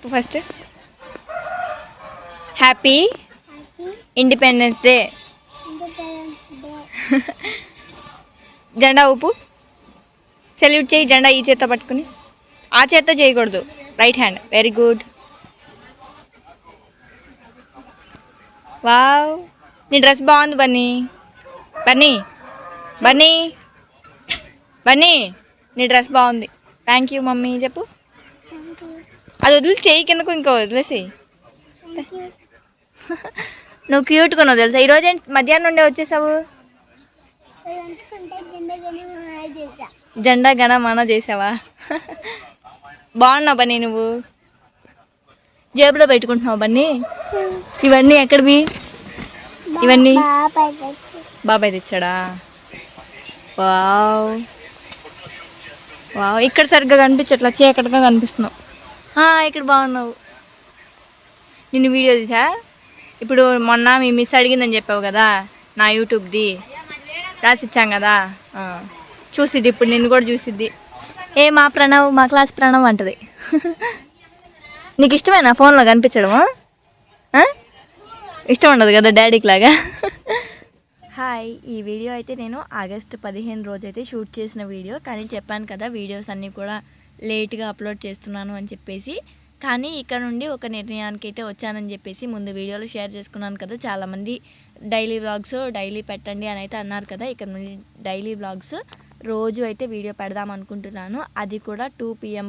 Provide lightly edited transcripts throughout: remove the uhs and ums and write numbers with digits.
చెప్పు first. Happy independence day. జెండా ఊపు. సెల్యూట్ చేయి. జెండా ఈ చేత్తో పట్టుకుని, ఆ చేత్తో చేయకూడదు, right hand. Very good. Wow, నీ డ్రెస్ బాగుంది బన్నీ. బన్నీ బన్నీ బన్నీ నీ డ్రెస్ బాగుంది. థ్యాంక్ యూ మమ్మీ చెప్పు. అది వదిలి చేయి కిందకు, ఇంకో వదిలేసి. నువ్వు క్యూట్గా నువ్వు తెలుసా. ఈరోజు ఏంటి మధ్యాహ్నం నుండి వచ్చేసావు? జెండా గణమన చేసావా? బాగున్నావు బన్నీ. నువ్వు జేబులో పెట్టుకుంటున్నావు బన్నీ. ఇవన్నీ ఎక్కడివి? ఇవన్నీ బాబాయ్ తెచ్చాడా? వావ్ వావ్, ఇక్కడ సరిగ్గా కనిపించట్లా, చీకటిగా కనిపిస్తున్నావు. ఇక్కడ బాగున్నావు. నిన్ను వీడియో తీసా. ఇప్పుడు మొన్న మీ మిస్ అడిగిందని చెప్పావు కదా, నా యూట్యూబ్ది రాసిచ్చాం కదా, చూసిద్ది ఇప్పుడు, నిన్ను కూడా చూసిద్ది. మా ప్రణవ్, మా క్లాస్ ప్రణవ్ అంటది. నీకు ఇష్టమేనా ఫోన్లో కనిపించడము? ఇష్టం ఉండదు కదా డాడీకి లాగా. హాయ్, ఈ వీడియో అయితే నేను ఆగస్టు 15 రోజైతే షూట్ చేసిన వీడియో. కానీ చెప్పాను కదా వీడియోస్ అన్నీ కూడా లేట్గా అప్లోడ్ చేస్తున్నాను అని చెప్పేసి. కానీ ఇక్కడ నుండి ఒక నిర్ణయానికి అయితే వచ్చానని చెప్పేసి ముందు వీడియోలో షేర్ చేసుకున్నాను కదా. చాలామంది డైలీ వ్లాగ్స్ డైలీ పెట్టండి అని అయితే అన్నారు కదా. ఇక్కడ నుండి డైలీ వ్లాగ్స్ రోజు అయితే వీడియో పెడదాం అనుకుంటున్నాను. అది కూడా 2 PM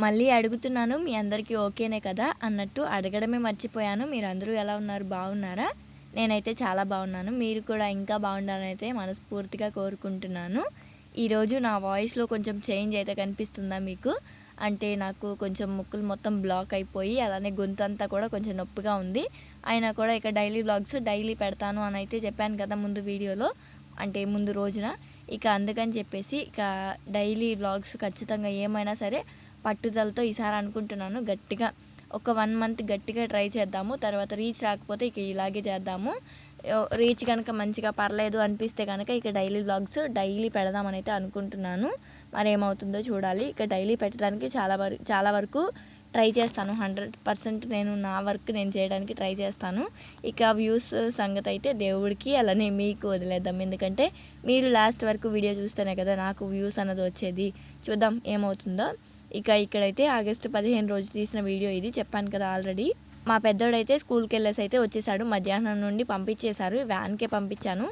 మళ్ళీ అడుగుతున్నాను, మీ అందరికీ ఓకేనే కదా అన్నట్టు అడగడమే మర్చిపోయాను. మీరు అందరూ ఎలా ఉన్నారు? బాగున్నారా? నేనైతే చాలా బాగున్నాను. మీరు కూడా ఇంకా బాగుండాలని అయితే మనస్ఫూర్తిగా కోరుకుంటున్నాను. ఈరోజు నా వాయిస్లో కొంచెం చేంజ్ అయితే కనిపిస్తుందా మీకు? అంటే నాకు కొంచెం ముక్కులు మొత్తం బ్లాక్ అయిపోయి, అలానే గొంతు అంతా కూడా కొంచెం నొప్పిగా ఉంది. అయినా కూడా ఇక డైలీ వ్లాగ్స్ డైలీ పెడతాను అని అయితే చెప్పాను కదా ముందు వీడియోలో, అంటే ముందు రోజున. ఇక అందుకని చెప్పేసి ఇక డైలీ వ్లాగ్స్ ఖచ్చితంగా ఏమైనా సరే పట్టుదలతో ఈసారి అనుకుంటున్నాను. గట్టిగా ఒక 1 month గట్టిగా ట్రై చేద్దాము. తర్వాత రీచ్ రాకపోతే ఇక ఇలాగే చేద్దాము. రీచ్ కనుక మంచిగా పర్లేదు అనిపిస్తే కనుక ఇక డైలీ వ్లాగ్స్ డైలీ పెడదామని అయితే అనుకుంటున్నాను. మరి ఏమవుతుందో చూడాలి. ఇక డైలీ పెట్టడానికి చాలా వరకు ట్రై చేస్తాను. 100% నేను నా వర్క్ నేను చేయడానికి ట్రై చేస్తాను. ఇక వ్యూస్ సంగతి అయితే దేవుడికి అలానే మీకు వదిలేద్దాం. ఎందుకంటే మీరు లాస్ట్ వరకు వీడియో చూస్తేనే కదా నాకు వ్యూస్ అన్నది వచ్చేది. చూద్దాం ఏమవుతుందో. ఇక ఇక్కడైతే ఆగస్టు 15 రోజు తీసిన వీడియో ఇది, చెప్పాను కదా ఆల్రెడీ. మా పెద్దోడైతే స్కూల్కి వెళ్ళేసి అయితే వచ్చేసాడు. మధ్యాహ్నం నుండి పంపించేశారు, వ్యాన్కే పంపించాను.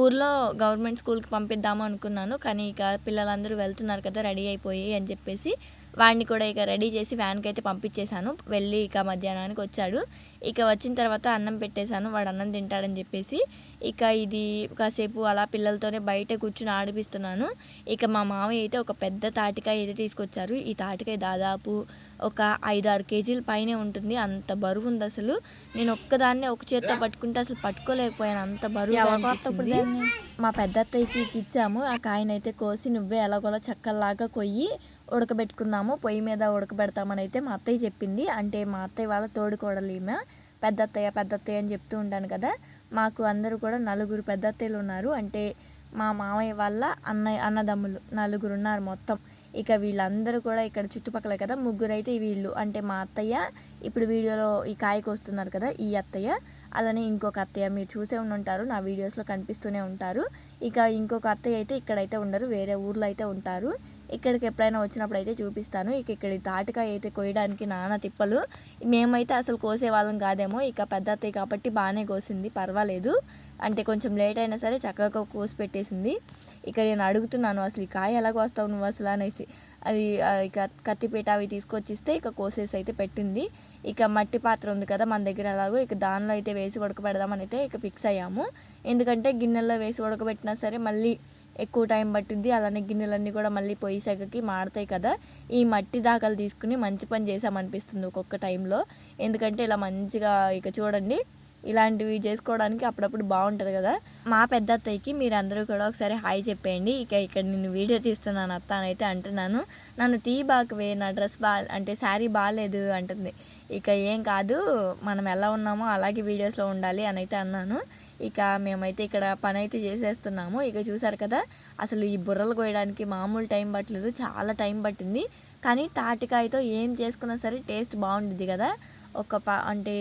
ఊర్లో గవర్నమెంట్ స్కూల్కి పంపిద్దాము అనుకున్నాను. కానీ ఇక పిల్లలందరూ వెళ్తున్నారు కదా రెడీ అయిపోయి అని చెప్పేసి వాడిని కూడా ఇక రెడీ చేసి వ్యాన్కి అయితే పంపించేశాను. వెళ్ళి ఇక మధ్యాహ్నానికి వచ్చాడు. ఇక వచ్చిన తర్వాత అన్నం పెట్టేశాను, వాడు అన్నం తింటాడని చెప్పేసి. ఇక ఇది కాసేపు అలా పిల్లలతోనే బయట కూర్చుని ఆడిపిస్తున్నాను. ఇక మా మామయ్య అయితే ఒక పెద్ద తాటికాయ అయితే తీసుకొచ్చారు. ఈ తాటికాయ దాదాపు ఒక 5-6 kgs పైనే ఉంటుంది. అంత బరువు ఉంది. అసలు నేను ఒక్కదాన్నే ఒక చేత్తో పట్టుకుంటే అసలు పట్టుకోలేకపోయాను, అంత బరువు అనిపించింది. మా పెద్ద అత్తయ్యకి ఇచ్చాము. ఆ కాయనైతే కోసి నువ్వే ఎలాగోలా చక్కల్లాగా కొయ్యి ఉడకబెట్టుకుందాము, పొయ్యి మీద ఉడకబెడతామని అయితే మా అత్తయ్య చెప్పింది. అంటే మా అత్తయ్య వాళ్ళ తోడుకోడలు ఈమె. పెద్ద అత్తయ్య అని చెప్తూ ఉంటాను కదా. మాకు అందరూ కూడా 4 పెద్ద అత్తయ్యలు ఉన్నారు. అంటే మా మామయ్య వాళ్ళ అన్నదమ్ములు 4 ఉన్నారు మొత్తం. ఇక వీళ్ళందరూ కూడా ఇక్కడ చుట్టుపక్కల కదా, 3 అయితే వీళ్ళు. అంటే మా అత్తయ్య, ఇప్పుడు వీడియోలో ఈ కాయకు వస్తున్నారు కదా ఈ అత్తయ్య, అలానే ఇంకొక అత్తయ్య మీరు చూసే ఉంటారు, నా వీడియోస్లో కనిపిస్తూనే ఉంటారు. ఇక ఇంకొక అత్తయ్య అయితే ఇక్కడైతే ఉండరు, వేరే ఊర్లో అయితే ఉంటారు. ఇక్కడికి ఎప్పుడైనా వచ్చినప్పుడు అయితే చూపిస్తాను. ఇక ఇక్కడ తాటికాయ అయితే కోయడానికి నానా తిప్పలు. మేమైతే అసలు కోసేవాళ్ళం కాదేమో. ఇక పెద్ద అత్తయ్య కాబట్టి బాగానే కోసింది, పర్వాలేదు. అంటే కొంచెం లేట్ అయినా సరే చక్కగా కోసి పెట్టేసింది. ఇక నేను అడుగుతున్నాను, అసలు ఈ కాయ ఎలా కోస్తావు నువ్వు అసలు అనేసి. అది ఇక కత్తిపీట అవి తీసుకొచ్చిస్తే ఇక కోసేసి అయితే పెట్టింది. ఇక మట్టి పాత్ర ఉంది కదా మన దగ్గర, ఎలాగో ఇక దానిలో అయితే వేసి ఉడకబెడదామని అయితే ఇక ఫిక్స్ అయ్యాము. ఎందుకంటే గిన్నెల్లో వేసి ఉడకబెట్టినా సరే మళ్ళీ ఎక్కువ టైం పట్టింది. అలానే గిన్నెలన్నీ కూడా మళ్ళీ పొయ్యి సెగకి మాడతాయి కదా. ఈ మట్టి దాఖలు తీసుకుని మంచి పని చేసామనిపిస్తుంది ఒక్కొక్క టైంలో. ఎందుకంటే ఇలా మంచిగా ఇక చూడండి ఇలాంటివి చేసుకోవడానికి అప్పుడప్పుడు బాగుంటుంది కదా. మా పెద్ద అత్తయ్యకి మీరు అందరూ కూడా ఒకసారి హాయ్ చెప్పేయండి. ఇక ఇక్కడ నేను వీడియో తీస్తున్నాను అత్త అని అయితే అంటున్నాను. నన్ను బాకవే, నా డ్రెస్ అంటే శారీ బాగాలేదు అంటుంది. ఇక ఏం కాదు, మనం ఎలా ఉన్నామో అలాగే వీడియోస్లో ఉండాలి అని అయితే అన్నాను. ఇక మేమైతే ఇక్కడ పని అయితే చేసేస్తున్నాము. ఇక చూసారు కదా, అసలు ఈ బుర్రలు కోయడానికి మామూలు టైం పట్టలేదు, చాలా టైం పట్టింది. కానీ తాటికాయతో ఏం చేసుకున్నా సరే టేస్ట్ బాగుంటుంది కదా. అంటే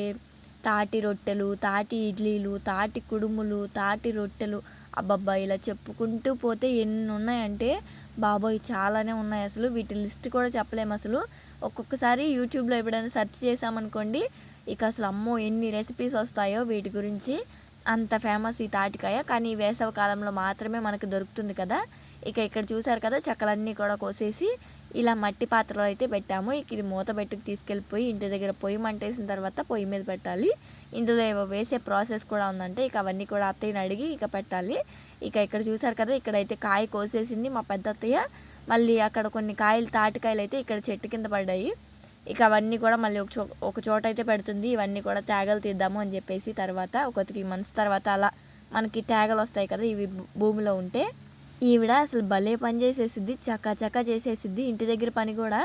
తాటి రొట్టెలు, తాటి ఇడ్లీలు, తాటి కుడుములు, తాటి రొట్టెలు, అబ్బబ్బా ఇలా చెప్పుకుంటూ పోతే ఎన్ని ఉన్నాయంటే బాబోయ్ చాలానే ఉన్నాయి. అసలు వీటి లిస్ట్ కూడా చెప్పలేము. అసలు ఒక్కొక్కసారి యూట్యూబ్లో ఎప్పుడైనా సెర్చ్ చేసామనుకోండి, ఇక అసలు అమ్మో ఎన్ని రెసిపీస్ వస్తాయో వీటి గురించి. అంత ఫేమస్ ఈ తాటికాయ. కానీ ఈ వేసవి కాలంలో మాత్రమే మనకు దొరుకుతుంది కదా. ఇక ఇక్కడ చూసారు కదా, చెక్కలన్నీ కూడా కోసేసి ఇలా మట్టి పాత్రలో అయితే పెట్టాము. ఇక ఇది మూత పెట్టుకు తీసుకెళ్ళిపోయి ఇంటి దగ్గర పొయ్యి మంటేసిన తర్వాత పొయ్యి మీద పెట్టాలి. ఇందులో ఏవో వేసే ప్రాసెస్ కూడా ఉందంటే ఇక అవన్నీ కూడా అత్తయ్యని అడిగి ఇక పెట్టాలి. ఇక ఇక్కడ చూసారు కదా, ఇక్కడైతే కాయ కోసేసింది మా పెద్ద అత్తయ్య. మళ్ళీ అక్కడ కొన్ని తాటికాయలు అయితే ఇక్కడ చెట్టు కింద పడ్డాయి. ఇక అవన్నీ కూడా మళ్ళీ ఒక చోట అయితే పెడుతుంది. ఇవన్నీ కూడా తేగలు తీద్దాము అని చెప్పేసి తర్వాత ఒక 3 months తర్వాత అలా మనకి తేగలు వస్తాయి కదా ఇవి భూమిలో ఉంటే. ఈవిడ అసలు భలే పని చేసేసిద్ది, చకా చేసేసిద్ది. ఇంటి దగ్గర పని కూడా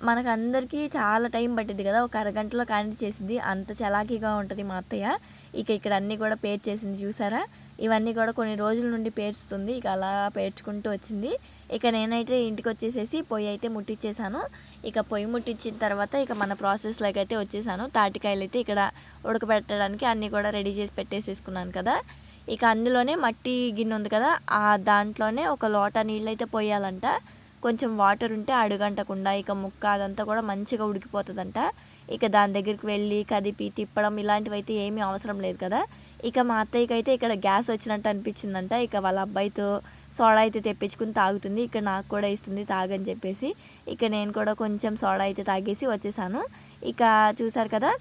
మనకు అందరికీ చాలా టైం పట్టిద్ది కదా, ఒక అరగంటలో కానీ చేసిద్ది. అంత చలాకీగా ఉంటుంది మా అత్తయ్య. ఇక ఇక్కడ అన్నీ కూడా పేర్చేసింది చూసారా. ఇవన్నీ కూడా కొన్ని రోజుల నుండి పేర్చుతుంది. ఇక అలా పేర్చుకుంటూ వచ్చింది. ఇక నేనైతే ఇంటికి వచ్చేసేసి పొయ్యి అయితే ముట్టించేసాను. ఇక పొయ్యి ముట్టించిన తర్వాత ఇక మన ప్రాసెస్లోకి అయితే వచ్చేసాను. తాటికాయలు అయితే ఇక్కడ ఉడకబెట్టడానికి అన్నీ కూడా రెడీ చేసి పెట్టేసేసుకున్నాను కదా. ఇక అందులోనే మట్టి గిన్నె ఉంది కదా, ఆ దాంట్లోనే ఒక లోట నీళ్ళు అయితే పోయాలంట. కొంచెం వాటర్ ఉంటే అడుగంటకుండా ఇక ముక్క అదంతా కూడా మంచిగా ఉడికిపోతుందంట. ఇక దాని దగ్గరికి వెళ్ళి కదిపి తిప్పడం ఇలాంటివి అయితే ఏమీ అవసరం లేదు కదా. ఇక మా అత్తయ్యకి అయితే ఇక్కడ గ్యాస్ వచ్చినట్టు అనిపించిందంట. ఇక వాళ్ళ అబ్బాయితో సోడా అయితే తెప్పించుకుని తాగుతుంది. ఇక నాకు కూడా ఇస్తుంది తాగని చెప్పేసి. ఇక నేను కూడా కొంచెం సోడా అయితే తాగేసి వచ్చేసాను. ఇక చూసారు కదా,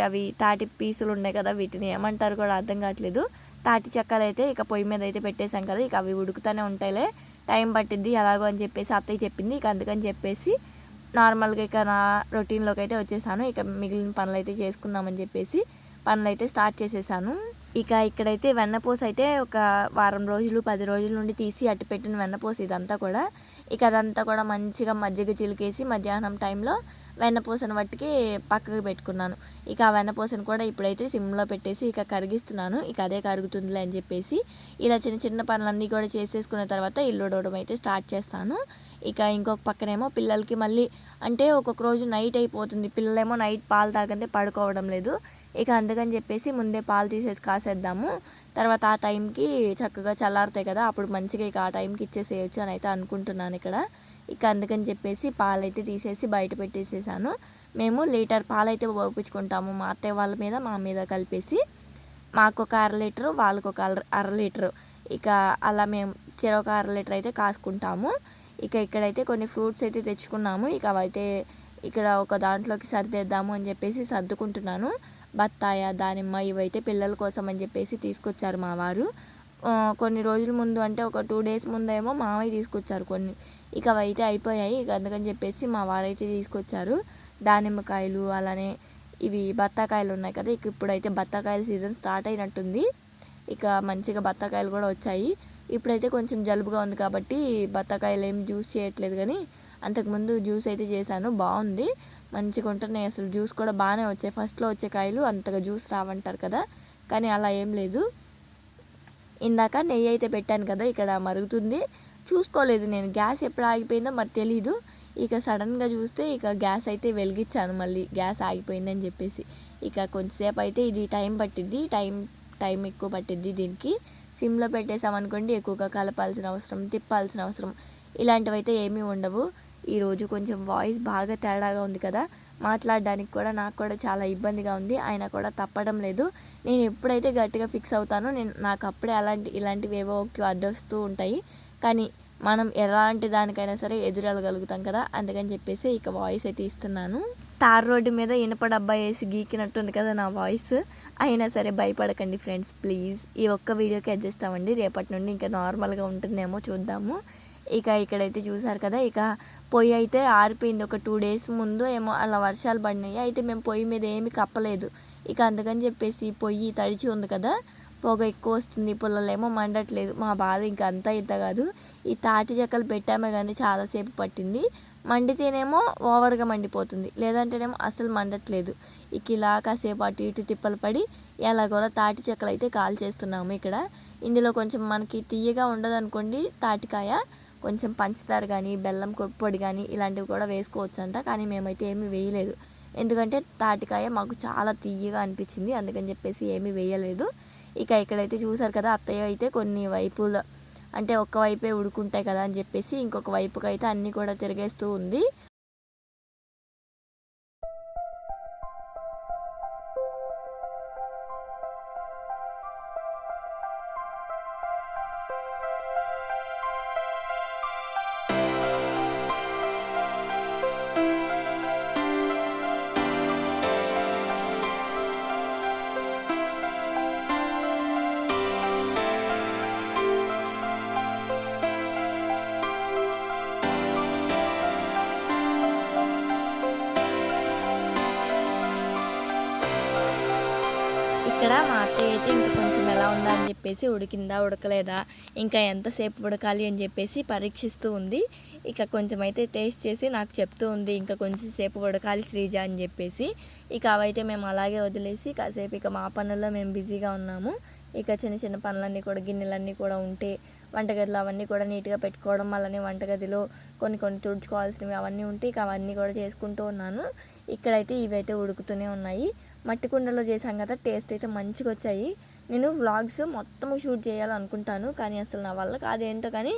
అవి తాటి పీసులు ఉన్నాయి కదా, వీటిని ఏమంటారు కూడా అర్థం కావట్లేదు. తాటి చెక్కలు అయితే ఇక పొయ్యి మీద అయితే పెట్టేశాం కదా. ఇక అవి ఉడుకుతూనే ఉంటాయిలే, టైం పట్టిద్ది ఎలాగో అని చెప్పేసి అత్తయ్య చెప్పింది. ఇక అందుకని చెప్పేసి నార్మల్గా ఇక నా రొటీన్లోకి అయితే వచ్చేసాను. ఇక మిగిలిన పనులు అయితే చేసుకుందామని చెప్పేసి పనులు అయితే స్టార్ట్ చేసేసాను. ఇక ఇక్కడైతే వెన్నపూస అయితే ఒక వారం రోజులు 10 రోజుల నుండి తీసి అట్టు పెట్టిన వెన్నపూస ఇదంతా కూడా. ఇక అదంతా కూడా మంచిగా మజ్జిగ చిలికేసి మధ్యాహ్నం టైంలో వెన్నపూసను పట్టుకి పక్కకు పెట్టుకున్నాను. ఇక ఆ వెన్నపూసను కూడా ఇప్పుడైతే సిమ్లో పెట్టేసి ఇక కరిగిస్తున్నాను. ఇక అదే కరుగుతుందిలే అని చెప్పేసి ఇలా చిన్న చిన్న పనులన్నీ కూడా చేసేసుకున్న తర్వాత ఇల్లు ఉడవడం అయితే స్టార్ట్ చేస్తాను. ఇక ఇంకొక పక్కనేమో పిల్లలకి మళ్ళీ అంటే ఒక్కొక్క రోజు నైట్ అయిపోతుంది, పిల్లలేమో నైట్ పాలు తాగంటే పడుకోవడం లేదు. ఇక అందుకని చెప్పేసి ముందే పాలు తీసేసి కాసేద్దాము, తర్వాత ఆ టైంకి చక్కగా చల్లారుతాయి కదా, అప్పుడు మంచిగా ఇక ఆ టైంకి ఇచ్చేసేయచ్చు అని అయితే అనుకుంటున్నాను ఇక్కడ. ఇక అందుకని చెప్పేసి పాలైతే తీసేసి బయట పెట్టేసేసాను. మేము లీటర్ పాలైతే పోపించుకుంటాము మా అత్తయ్య వాళ్ళ మీద మా మీద కలిపేసి. మాకు ఒక 1/2 లీటరు, వాళ్ళకు ఒక 1/2 లీటరు. ఇక అలా మేము చెరొక 1/2 లీటర్ అయితే కాసుకుంటాము. ఇక ఇక్కడైతే కొన్ని ఫ్రూట్స్ అయితే తెచ్చుకున్నాము. ఇక అవైతే ఇక్కడ ఒక దాంట్లోకి సర్దేద్దాము అని చెప్పేసి సర్దుకుంటున్నాను. బత్తాయ, దానిమ్మ ఇవైతే పిల్లల కోసం అని చెప్పేసి తీసుకొచ్చారు మా వారు. కొన్ని రోజుల ముందు అంటే ఒక 2 days ముందేమో మామయ్య తీసుకొచ్చారు కొన్ని. ఇక అవైతే అయిపోయాయి. ఇక అందుకని చెప్పేసి మా వారైతే తీసుకొచ్చారు దానిమ్మకాయలు. అలానే ఇవి బత్తాకాయలు ఉన్నాయి కదా, ఇక ఇప్పుడైతే బత్తాకాయల సీజన్ స్టార్ట్ అయినట్టుంది. ఇక మంచిగా బత్తాకాయలు కూడా వచ్చాయి. ఇప్పుడైతే కొంచెం జలుబుగా ఉంది కాబట్టి బత్తాకాయలు ఏం జ్యూస్ చేయట్లేదు, కానీ అంతకుముందు జ్యూస్ అయితే చేశాను, బాగుంది, మంచిగా ఉంటున్నాయి. అసలు జ్యూస్ కూడా బాగానే వచ్చాయి. ఫస్ట్లో వచ్చే కాయలు అంతగా జ్యూస్ రావంటారు కదా, కానీ అలా ఏం లేదు. ఇందాక నెయ్యి అయితే పెట్టాను కదా, ఇక్కడ మరుగుతుంది, చూసుకోలేదు నేను, గ్యాస్ ఎప్పుడు ఆగిపోయిందో మరి తెలీదు. ఇక సడన్గా చూస్తే ఇక గ్యాస్ అయితే వెలిగించాను, మళ్ళీ గ్యాస్ ఆగిపోయిందని చెప్పేసి. ఇక కొంచెంసేపు అయితే ఇది టైం పట్టిద్ది, టైం ఎక్కువ పట్టిద్ది దీనికి. సిమ్లో పెట్టేసామనుకోండి ఎక్కువగా కలపాల్సిన అవసరం, తిప్పాల్సిన అవసరం ఇలాంటివి అయితే ఏమీ ఉండవు. ఈరోజు కొంచెం వాయిస్ బాగా తేడాగా ఉంది కదా, మాట్లాడడానికి కూడా నాకు కూడా చాలా ఇబ్బందిగా ఉంది, అయినా కూడా తప్పడం లేదు. నేను ఎప్పుడైతే గట్టిగా ఫిక్స్ అవుతానో నాకు అప్పుడే ఇలాంటివి ఏవో అడ్డొస్తూ ఉంటాయి, కానీ మనం ఎలాంటి దానికైనా సరే ఎదురెళ్ళగలుగుతాం కదా, అందుకని చెప్పేసి ఇక వాయిస్ అయితే ఇస్తున్నాను. తార్ రోడ్డు మీద ఇనుప డబ్బా వేసి గీకినట్టుంది కదా నా వాయిస్, అయినా సరే భయపడకండి ఫ్రెండ్స్ ప్లీజ్. ఈ ఒక్క వీడియోకి అడ్జస్ట్ అవ్వండి, రేపటి నుండి ఇంకా నార్మల్గా ఉంటుందేమో చూద్దాము. ఇక ఇక్కడైతే చూసారు కదా, ఇక పొయ్యి అయితే ఆరిపోయింది. ఒక 2 days ముందు ఏమో అలా వర్షాలు పడినాయి, అయితే మేము పొయ్యి మీద ఏమీ కప్పలేదు. ఇక అందుకని చెప్పేసి పొయ్యి తడిచి ఉంది కదా, పొగ ఎక్కువ వస్తుంది, పుల్లలేమో మండట్లేదు. మా బాధ ఇంకా అంతా ఇంత కాదు, ఈ తాటి చెక్కలు పెట్టామే కానీ చాలాసేపు పట్టింది, మండితేనేమో ఓవర్గా మండిపోతుంది, లేదంటేనేమో అసలు మండట్లేదు. ఇక ఇలా కాసేపు అటు ఇటు తిప్పలు పడి ఎలాగోలా తాటి చెక్కలు అయితే కాల్ చేస్తున్నాము ఇక్కడ. ఇందులో కొంచెం మనకి తీయగా ఉండదు అనుకోండి తాటికాయ, కొంచెం పంచదార కానీ బెల్లం పొడి కానీ ఇలాంటివి కూడా వేసుకోవచ్చంట. కానీ మేమైతే ఏమీ వేయలేదు, ఎందుకంటే తాటికాయ మాకు చాలా తియ్యగా అనిపించింది, అందుకని చెప్పేసి ఏమీ వేయలేదు. ఇక ఇక్కడైతే చూసారు కదా, అత్తయ్య అయితే కొన్ని వైపుల అంటే ఒక్క వైపే ఉడుకుంటాయి కదా అని చెప్పేసి ఇంకొక వైపుకి అయితే అన్నీ కూడా తిరిగేస్తూ ఉంది. ఇక్కడ మా అత్తయ్య అయితే ఇంకా కొంచెం ఎలా ఉందా అని చెప్పేసి ఉడికిందా ఉడకలేదా ఇంకా ఎంతసేపు ఉడకాలి అని చెప్పేసి పరీక్షిస్తూ ఉంది. ఇక కొంచెం అయితే టేస్ట్ చేసి నాకు చెప్తూ ఉంది ఇంకా కొంచెం సేపు ఉడకాలి శ్రీజ అని చెప్పేసి. ఇక అవైతే మేము అలాగే వదిలేసి కాసేపు ఇక మా పనుల్లో మేము బిజీగా ఉన్నాము. ఇక చిన్న చిన్న పనులన్నీ కూడా గిన్నెలన్నీ కూడా ఉంటే వంటగదిలో అవన్నీ కూడా నీట్గా పెట్టుకోవడం, అలానే వంటగదిలో కొన్ని కొన్ని తుడుచుకోవాల్సినవి అవన్నీ ఉంటే ఇక అవన్నీ కూడా చేసుకుంటూ ఉన్నాను. ఇక్కడైతే ఇవైతే ఉడుకుతూనే ఉన్నాయి. మట్టి కుండలో చేసాం కదా, టేస్ట్ అయితే మంచిగా వచ్చాయి. నేను వ్లాగ్స్ మొత్తం షూట్ చేయాలనుకుంటాను, కానీ అసలు నా వల్ల కాదేంటో కానీ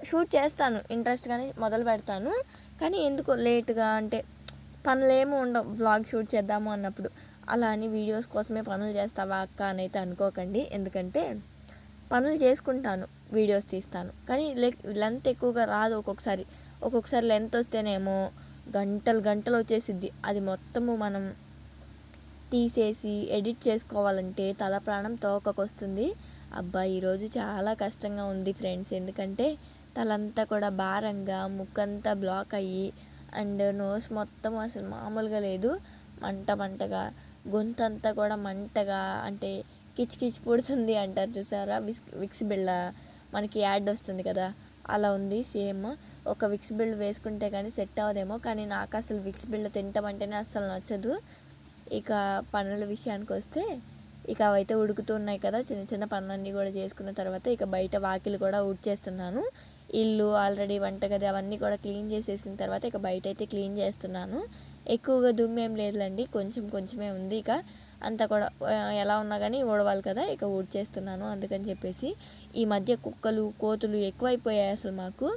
షూట్ చేస్తాను, ఇంట్రెస్ట్గానే మొదలు పెడతాను. కానీ ఎందుకో లేట్గా అంటే పనులేమో ఉండవు వ్లాగ్ షూట్ చేద్దాము అన్నప్పుడు. అలా అని వీడియోస్ కోసమే పనులు చేస్తావా అక్క అని అయితే అనుకోకండి, ఎందుకంటే పనులు చేసుకుంటాను, వీడియోస్ తీస్తాను, కానీ లెంత్ ఎక్కువగా రాదు. ఒక్కొక్కసారి లెంత్ వస్తేనేమో గంటలు గంటలు వచ్చేసిద్ది. అది మొత్తము మనం తీసేసి ఎడిట్ చేసుకోవాలంటే తల ప్రాణం తోకకొస్తుంది. అబ్బా ఈరోజు చాలా కష్టంగా ఉంది ఫ్రెండ్స్, ఎందుకంటే తలంతా కూడా భారంగా, ముక్కంతా బ్లాక్ అయ్యి అండ్ నోస్ మొత్తం అసలు మామూలుగా లేదు, మంటగా, గొంతు అంతా కూడా మంటగా, అంటే కిచ్ పుడుతుంది అంటారు చూసారా, విక్స్ బిళ్ళ మనకి యాడ్ వస్తుంది కదా, అలా ఉంది సేమ్. ఒక విక్స్ బిళ్ళ వేసుకుంటే కానీ సెట్ అవ్వదేమో, కానీ నాకు అసలు విక్స్ బిళ్ళ తింటామంటేనే అస్సలు నచ్చదు. ఇక పనుల విషయానికి వస్తే ఇక అవైతే ఉడుకుతున్నాయి కదా, చిన్న చిన్న పనులన్నీ కూడా చేసుకున్న తర్వాత ఇక బయట వాకిలు కూడా ఊడ్చేస్తున్నాను. ఇల్లు ఆల్రెడీ వంటగది అవన్నీ కూడా క్లీన్ చేసేసిన తర్వాత ఇక బయట అయితే క్లీన్ చేస్తున్నాను. ఎక్కువగా దుమ్మేం లేదులేండి, కొంచెమే ఉంది. ఇక అంతా కూడా ఎలా ఉన్నా కానీ ఊడవాలి కదా, ఇక ఊడ్చేస్తున్నాను. అందుకని చెప్పేసి ఈ మధ్య కుక్కలు కోతులు ఎక్కువైపోయాయి. అసలు మాకు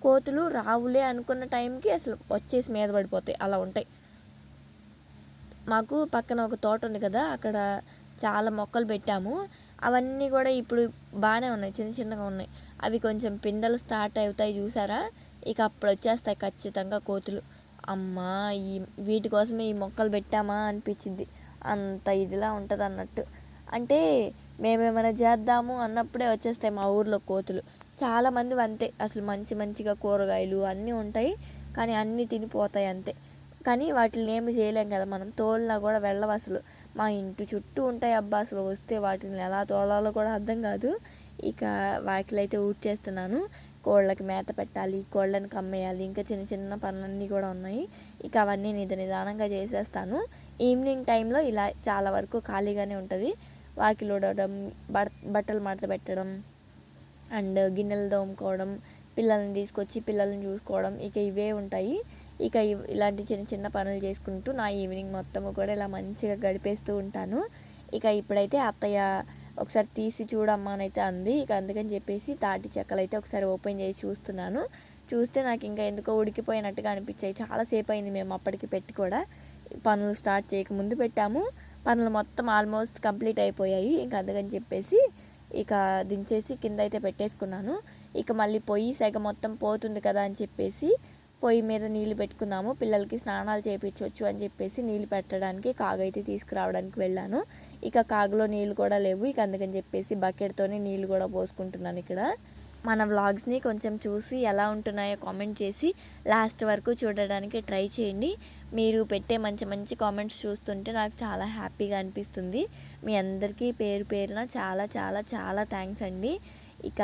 కోతులు రావులే అనుకున్న టైంకి అసలు వచ్చేసి మీద పడిపోతాయి, అలా ఉంటాయి. మాకు పక్కన ఒక తోట ఉంది కదా, అక్కడ చాలా మొక్కలు పెట్టాము. అవన్నీ కూడా ఇప్పుడు బాగానే ఉన్నాయి, చిన్నగా ఉన్నాయి. అవి కొంచెం పిందెలు స్టార్ట్ అవుతాయి చూసారా, ఇక అప్పుడు వచ్చేస్తాయి ఖచ్చితంగా కోతులు. అమ్మా వీటి కోసమే ఈ మొక్కలు పెట్టామా అనిపించింది, అంత ఇదిలా ఉంటుంది అన్నట్టు. అంటే మేమేమైనా చేద్దాము అన్నప్పుడే వచ్చేస్తాయి మా ఊర్లో కోతులు. చాలామంది అంతే, అసలు మంచిగా కూరగాయలు అన్నీ ఉంటాయి, కానీ అన్నీ తినిపోతాయి అంతే. కానీ వాటిని ఏమి చేయలేం కదా మనం, తోలినా కూడా వెళ్ళవు అసలు. మా ఇంటి చుట్టూ ఉంటాయి అబ్బా, అసలు వస్తే వాటిని ఎలా తోలాలో కూడా అర్థం కాదు. ఇక వాటిలో అయితే ఊడ్చేస్తున్నాను. కోళ్ళకి మేత పెట్టాలి, కోళ్ళని కమ్మేయాలి, ఇంకా చిన్న పనులన్నీ కూడా ఉన్నాయి. ఇక అవన్నీ నిదానంగా చేసేస్తాను. ఈవినింగ్ టైంలో ఇలా చాలా వరకు ఖాళీగానే ఉంటుంది. వాకిలు ఊడవడం, బట్టలు మడత పెట్టడం అండ్ గిన్నెలు తోముకోవడం, పిల్లల్ని తీసుకొచ్చి పిల్లల్ని చూసుకోవడం, ఇక ఇవే ఉంటాయి. ఇక ఇలాంటి చిన్న పనులు చేసుకుంటూ నా ఈవినింగ్ మొత్తము కూడా ఇలా మంచిగా గడిపేస్తూ ఉంటాను. ఇక ఇప్పుడైతే అత్తయ్య ఒకసారి తీసి చూడమ్మా అని అయితే అంది. ఇక అందుకని చెప్పేసి తాటి చెక్కలు అయితే ఒకసారి ఓపెన్ చేసి చూస్తున్నాను. చూస్తే నాకు ఇంకా ఎందుకో ఉడికిపోయినట్టుగా అనిపించాయి. చాలాసేపు అయింది మేము అప్పటికి పెట్టి కూడా, పనులు స్టార్ట్ చేయకముందు పెట్టాము. పనులు మొత్తం ఆల్మోస్ట్ కంప్లీట్ అయిపోయాయి. ఇంకా అందుకని చెప్పేసి ఇక దించేసి కింద అయితే పెట్టేసుకున్నాను. ఇక మళ్ళీ పొయ్యి సెగ మొత్తం పోతుంది కదా అని చెప్పేసి పొయ్యి మీద నీళ్ళు పెట్టుకుందాము, పిల్లలకి స్నానాలు చేయించవచ్చు అని చెప్పేసి నీళ్ళు పెట్టడానికి కాగైతే తీసుకురావడానికి వెళ్ళాను. ఇక కాగులో నీళ్ళు కూడా లేవు. ఇక అందుకని చెప్పేసి బకెట్తోనే నీళ్ళు కూడా పోసుకుంటున్నాను. ఇక్కడ మన వ్లాగ్స్ని కొంచెం చూసి ఎలా ఉంటున్నాయో కామెంట్ చేసి లాస్ట్ వరకు చూడడానికి ట్రై చేయండి. మీరు పెట్టే మంచి కామెంట్స్ చూస్తుంటే నాకు చాలా హ్యాపీగా అనిపిస్తుంది. మీ అందరికీ పేరున చాలా థ్యాంక్స్ అండి. ఇక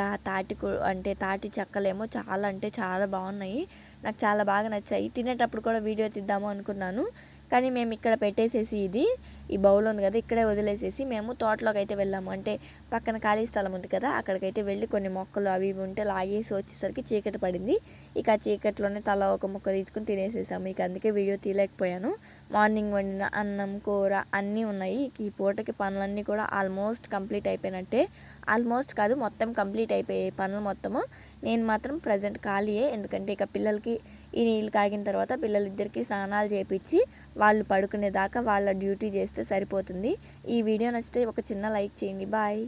తాటి చెక్కలేమో చాలా బాగున్నాయి, నాకు చాలా బాగా నచ్చాయి. తినేటప్పుడు కూడా వీడియో తీద్దాము అనుకున్నాను, కానీ మేము ఇక్కడ పెట్టేసేసి ఇది ఈ బౌల్ ఉంది కదా ఇక్కడే వదిలేసేసి మేము తోటలోకి అయితే వెళ్ళాము. అంటే పక్కన ఖాళీ స్థలం ఉంది కదా అక్కడికైతే వెళ్ళి కొన్ని మొక్కలు అవి ఇవి ఉంటే లాగేసి వచ్చేసరికి చీకటి పడింది. ఇక ఆ చీకట్లోనే తల ఒక ముక్క తీసుకుని తినేసేసాము. ఇక అందుకే వీడియో తీయలేకపోయాను. మార్నింగ్ వండిన అన్నం కూర అన్నీ ఉన్నాయి. ఈ పూటకి పనులన్నీ కూడా ఆల్మోస్ట్ కంప్లీట్ అయిపోయినట్టే. ఆల్మోస్ట్ కాదు మొత్తం కంప్లీట్ అయిపోయాయి పనులు మొత్తము. నేను మాత్రం ప్రజెంట్ ఖాళీయే. ఎందుకంటే ఇక పిల్లలకి ఈ నీళ్ళు కాగిన తర్వాత పిల్లలిద్దరికీ స్నానాలు చేపించి వాళ్ళు పడుకునేదాకా వాళ్ళ డ్యూటీ చేస్తే సరిపోతుంది. ఈ వీడియో నచ్చితే ఒక చిన్న లైక్ చేయండి. బాయ్.